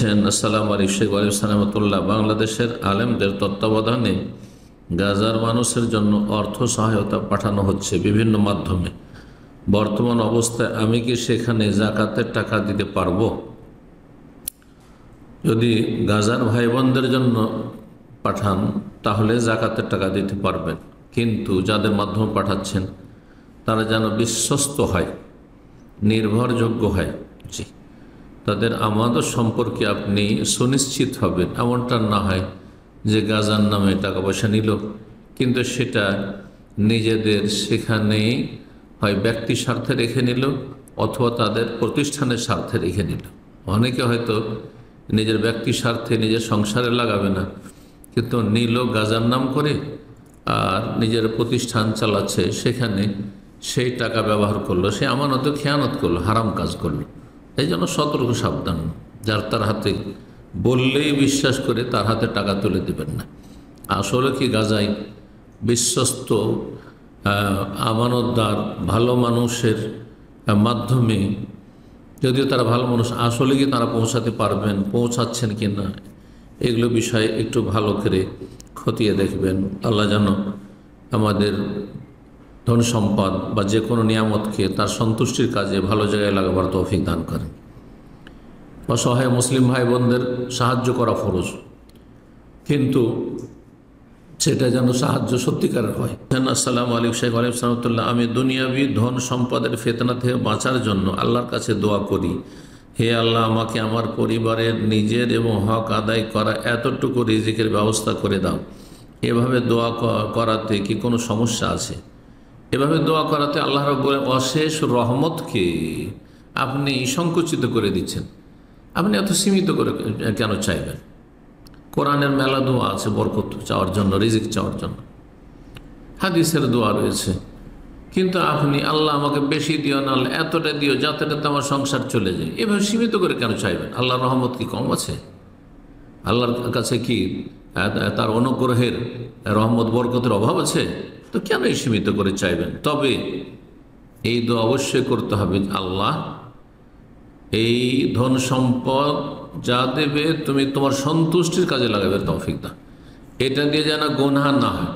আসসালামু আলাইকুম শেখ ওয়ালিম সালামতুল্লাহ। বাংলাদেশের আলেমদের তত্ত্বাবধানে গাজার মানুষের জন্য অর্থ সহায়তা পাঠানো হচ্ছে বিভিন্ন মাধ্যমে। বর্তমান অবস্থায় আমি কি সেখানে জাকাতের টাকা দিতে পারবো? যদি গাজার ভাই বোনদের জন্য পাঠান তাহলে জাকাতের টাকা দিতে পারবেন, কিন্তু যাদের মাধ্যমে পাঠাচ্ছেন তারা যেন বিশ্বস্ত হয়, নির্ভরযোগ্য হয়। জি, তাদের আমানত সম্পর্কে আপনি সুনিশ্চিত হবেন। এমনটা না হয় যে গাজার নামে টাকা পয়সা নিল, কিন্তু সেটা নিজেদের সেখানেই হয় ব্যক্তি স্বার্থে রেখে নিল অথবা তাদের প্রতিষ্ঠানের স্বার্থে রেখে নিল। অনেকে হয়তো নিজের ব্যক্তি স্বার্থে নিজের সংসারে লাগাবে না, কিন্তু নিল গাজার নাম করে আর নিজের প্রতিষ্ঠান চালাচ্ছে, সেখানে সেই টাকা ব্যবহার করলো, সে আমানত খেয়ানত করলো, হারাম কাজ করলো। এই জন্য সতর্ক সাবধান। যার তার হাতে বললেই বিশ্বাস করে তার হাতে টাকা তুলে দেবেন না। আসলে কি গাজায় বিশ্বস্ত আমানতদার ভালো মানুষের মাধ্যমে, যদিও তারা ভালো মানুষ, আসলে কি তারা পৌঁছাতে পারবেন, পৌঁছাচ্ছেন কি না, এগুলো বিষয়ে একটু ভালো করে খতিয়ে দেখবেন। আল্লাহ যেন আমাদের ধন সম্পদ বা যে কোনো নিয়ামতকে তার সন্তুষ্টির কাজে ভালো জায়গায় লাগাবার তৌফিক দান করেন। অসহায় মুসলিম ভাই বোনদের সাহায্য করা ফরজ, কিন্তু সেটা যেন সাহায্য সত্যিকারের হয়। আসসালামু আলাইকুম শেখ ওয়ালিম সালামতুল্লাহ। আমি দুনিয়াবি ধন সম্পদের ফিতনা থেকে বাঁচার জন্য আল্লাহর কাছে দোয়া করি, হে আল্লাহ, আমাকে আমার পরিবারের নিজের এবং হক আদায় করা এতটুকু রিজিকের ব্যবস্থা করে দাও। এভাবে দোয়া করাতে কি কোনো সমস্যা আছে? এভাবে দোয়া করাতে আল্লাহ রাব্বুল অশেষ রহমতকে আপনি সংকুচিত করে দিচ্ছেন। আপনি এত সীমিত করে কেন চাইবেন? কোরআনের মেলা দোয়া আছে বরকত চাওয়ার জন্য, রিজিক চাওয়ার জন্য, হাদিসের দোয়া রয়েছে, কিন্তু আপনি আল্লাহ আমাকে বেশি দিও না, এতটা দিও যাতেটাতে আমার সংসার চলে যায়, এভাবে সীমিত করে কেন চাইবেন? আল্লাহর রহমত কি কম আছে? আল্লাহর কাছে কি তার অনুগ্রহের রহমত বরকতের অভাব আছে? তো কেন এই সীমিত করে চাইবেন? তবে এই দোয়া অবশ্যই করতে হবে, আল্লাহ এই ধন সম্পদ যা দেবে তুমি তোমার সন্তুষ্টির কাজে লাগাবে তৌফিক দাও। এটা দিয়ে যেন গুনাহ না হয়,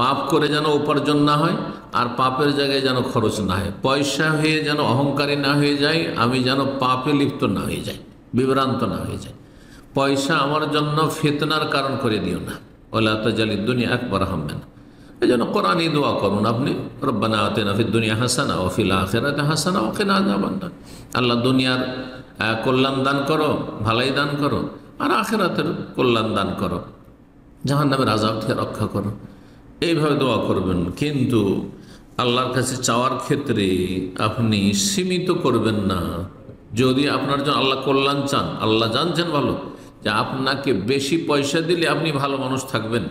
পাপ করে যেন উপার্জন না হয়, আর পাপের জায়গায় যেন খরচ না হয়, পয়সা হয়ে যেন অহংকারী না হয়ে যায়, আমি যেন পাপে লিপ্ত না হয়ে যাই, বিভ্রান্ত না হয়ে যায়। পয়সা আমার জন্য ফিতনার কারণ করে দিও না, ওয়ালা তাজালিদ দুনিয়া আকবার হাম্মানা। এই জন্য কোরআনই দোয়া করুন আপনি, রব্বানা আতিনা ফিদ দুনিয়া হাসানা ওয়া ফিল আখিরাতি হাসানা ওয়া কিনা আযাবান্নার। আল্লাহ দুনিয়ার কল্যাণ দান করো, ভালাই দান করো, আর আখিরাতের কল্যাণ দান করো, জাহান্নামের আযাব থেকে রক্ষা করো। এইভাবে দোয়া করবেন, কিন্তু আল্লাহর কাছে চাওয়ার ক্ষেত্রে আপনি সীমিত করবেন না। যদি আপনার জন্য আল্লাহ কল্যাণ চান, আল্লাহ জানছেন ভালো যে আপনাকে বেশি পয়সা দিলে আপনি ভালো মানুষ থাকবেন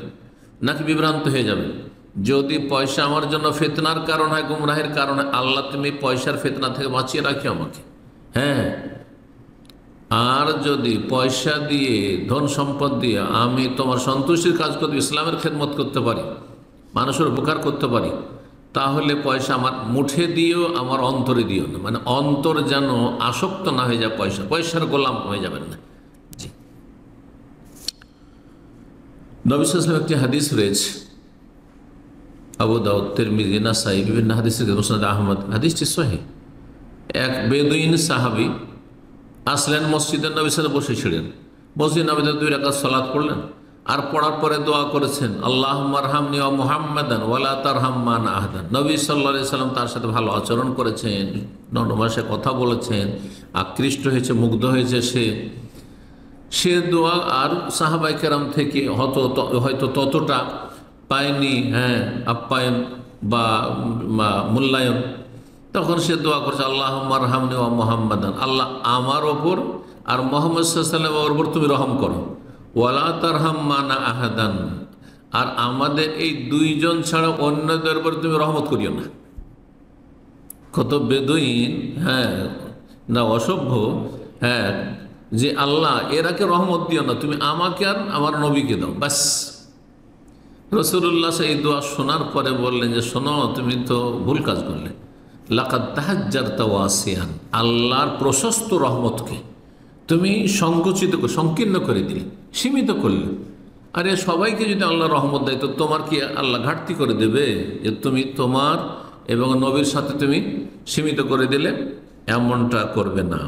নাকি বিভ্রান্ত হয়ে যাবেন। যদি পয়সা আমার জন্য ফিতনার কারণ হয়, গুমরাহের কারণ হয়, আল্লাহ তুমি পয়সার ফিতনা থেকে বাঁচিয়ে রাখিও আমাকে। হ্যাঁ, আর যদি পয়সা দিয়ে, ধন সম্পদ দিয়ে আমি তোমার সন্তুষ্টির কাজ করতে, ইসলামের খেদমত করতে পারি, মানুষের উপকার করতে পারি, তাহলে পয়সা আমার মুঠে দিও, আমার অন্তরে দিও না। মানে অন্তর যেন আসক্ত না হয়ে যায়, পয়সার গোলাম হয়ে যাবেন না। জি, নবী সাল্লাল্লাহু আলাইহি ওয়াসাল্লাম একটি হাদিস রয়েছে, আবু দাউদ, তিরমিজি, নাসাই, বিভিন্ন হাদিসের মুসনাদ আহমদ, হাদিসটি সহিহ। এক বেদুইন সাহাবী আসলেন মসজিদের, নবী সাল্লাল্লাহু আলাইহি ওয়াসাল্লাম বসেছিলেন, মসজিদ নবীতে 2 রাকাত সালাত পড়লেন, আর পড়ার পরে দোয়া করেছেন, আল্লাহুম্মা আরহামনি ওয়া মুহাম্মাদান ওয়া লা তারহাম মান আহাদান। নবী সাল্লাল্লাহু আলাইহি ওয়াসাল্লাম তার সাথে ভালো আচরণ করেছেন, নরমাসে কথা বলেছেন, আকৃষ্ট হয়েছে, মুগ্ধ হয়েছে সে দোয়া আর সাহাবায়ে কেরাম থেকে হয়তো ততটা পায়নি, আপ্যায়ন বা মূল্যায়ন। তখন সে দোয়া করছে, আল্লাহুম্মা আরহামনি ওয়া মুহাম্মাদান, আল্লাহ আমার ওপর আর মুহাম্মদ সাল্লাল্লাহু আলাইহি ওয়াসাল্লামের ওপর তুমি রহম করো, ওয়ালা তারহাম মানা আহাদান, আর আমাদের এই 2 জন ছাড়া অন্যদের উপর তুমি রহমত করিও না। কত বেদুইন, না অসভ্য, যে আল্লাহ এরাকে রহমত দিও না, তুমি আমাকে আর আমার নবীকে দাও, বাস। রাসূলুল্লাহ এই দোয়া শোনার পরে বললেন যে শোনো, তুমি তো ভুল কাজ করলে, লাকাদ তাহাজ্জারতা ওয়াসিয়ান, আল্লাহর প্রশস্ত রহমতকে তুমি সংকীর্ণ করে দিলে, সীমিত করলে। আরে সবাইকে যদি আল্লাহ রহমত দেয় তো তোমার কি আল্লাহ ঘাটতি করে দেবে যে তুমি তোমার এবং নবীর সাথে তুমি সীমিত করে দিলে? এমনটা করবে না।